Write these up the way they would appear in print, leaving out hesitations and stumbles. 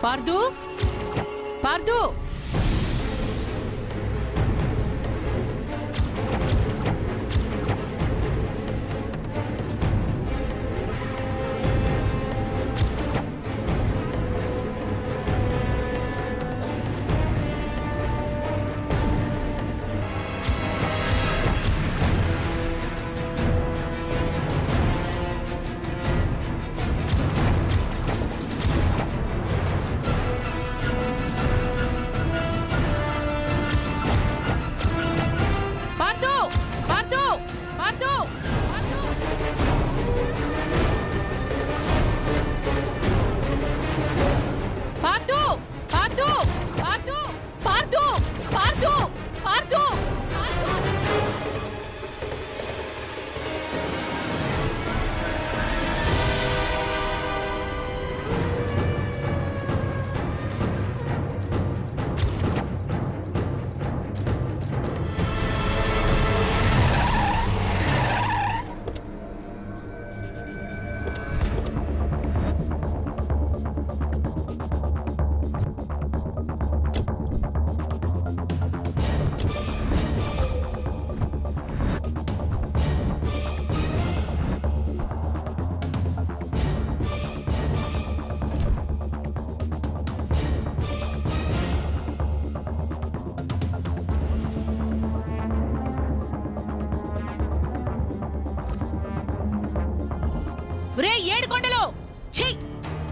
పార్దు పార్దు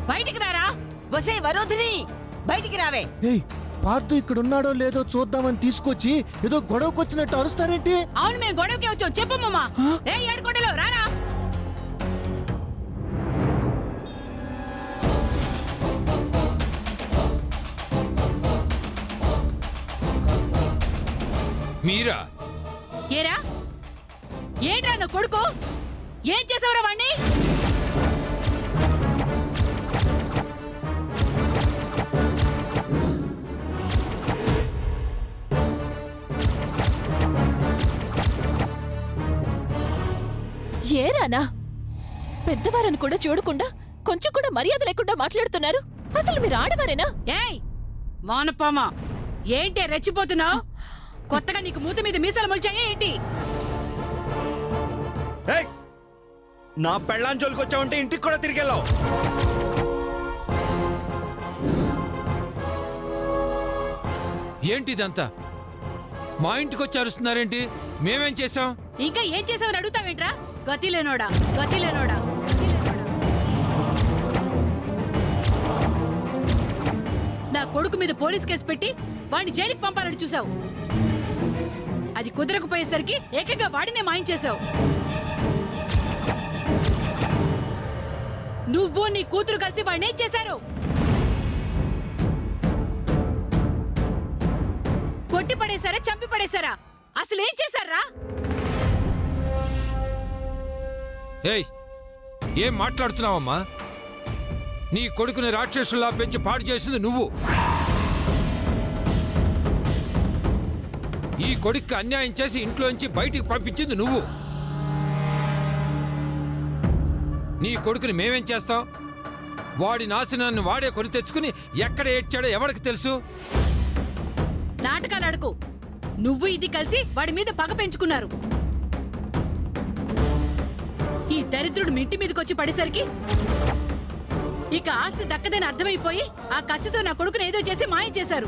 బయటికి రారా. వసే వరోధిని, బయటికి రావే. పార్థు ఇక్కడున్నాడో లేదో చూద్దామని తీసుకొచ్చి ఏదో గొడవకొచ్చినట్టు అరుస్తారేంటి? అవును, మేము గొడవకి వచ్చాం. చెప్పు మామా. ఏడుకొండలో రారా. మీరా? ఏరా, ఏంట్రా నా కొడుకు? ఏం చేసావురా వాణ్ణి? ఏరానా? పెద్దవారని కూడా చూడకుండా కొంచెం కూడా మర్యాద లేకుండా మాట్లాడుతున్నారు. అసలు మీరు ఆడవారేనా? ఏయ్ మానపామా, ఏంటి రెచ్చిపోతున్నావు? కొత్తగా నీకు మూతి మీద మీసాలు మొలిచాయా ఏంటి? నా పెళ్ళాం జోలికొచ్చావంటే ఇంటికి కూడా తిరిగెళ్ళావు. ఏంటిదంతా? మా ఇంటికి వచ్చి అరుస్తున్నారేంటి? మేమేం చేసాం? ఇంకా ఏం చేసావని అడుగుతావేంట్రా? గతిలేనోడా. నా కొడుకు మీద పోలీస్ కేసు పెట్టి వాడిని జైలుకి పంపాలని చూసావు. అది కుదరకపోయేసరికి ఏకంగా వాడినే మాయించేశావు. నువ్వు నీ కూతురు కలిసి వాడిని ఏం చేశారు? కొట్టి పడేశారా, చంపి పడేశారా? అసలేం చేశారా? ఏయ్, ఏం మాట్లాడుతున్నావమ్మా? నీ కొడుకుని రాక్షసుల్లా పెంచి పాడు చేసింది నువ్వు. ఈ కొడుక్కి అన్యాయం చేసి ఇంట్లోంచి బయటికి పంపించింది నువ్వు. నీ కొడుకుని మేమేం చేస్తాం? వాడి నాశనాన్ని వాడే కొని తెచ్చుకుని ఎక్కడ ఏడ్చాడో ఎవరికి తెలుసు? నాటకాలు అడుకు. నువ్వు ఇది కలిసి వాడి మీద పగ పెంచుకున్నారు. ఈ దరిద్రుడు మింటి మీదకొచ్చి పడేసరికి ఇక ఆస్తి దక్కదని అర్థమైపోయి ఆ కసితో నా కొడుకుని ఏదో చేసి మాయం చేశారు.